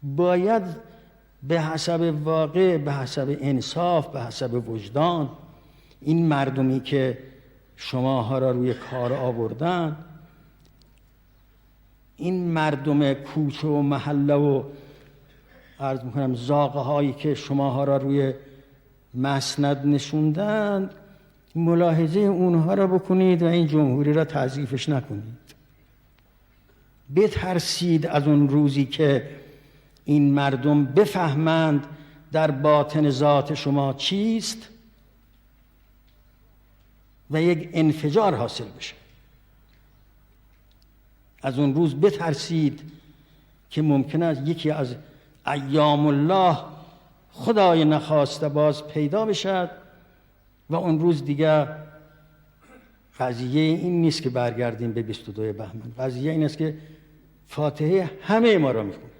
باید به حسب واقع، به حسب انصاف، به حسب وجدان این مردمی که شماها را روی کار آوردن، این مردم کوچه و محله و عرض میکنم زاغه هایی که شماها را روی مسند نشوندن، ملاحظه اونها را بکنید و این جمهوری را تضعیفش نکنید. بترسید از اون روزی که این مردم بفهمند در باطن ذات شما چیست و یک انفجار حاصل بشه. از اون روز بترسید که ممکن است یکی از ایام الله خدای نخواسته باز پیدا بشد و اون روز دیگه قضیه این نیست که برگردیم به 22 بهمن. قضیه این است که فاتحه همه ما را میخونه.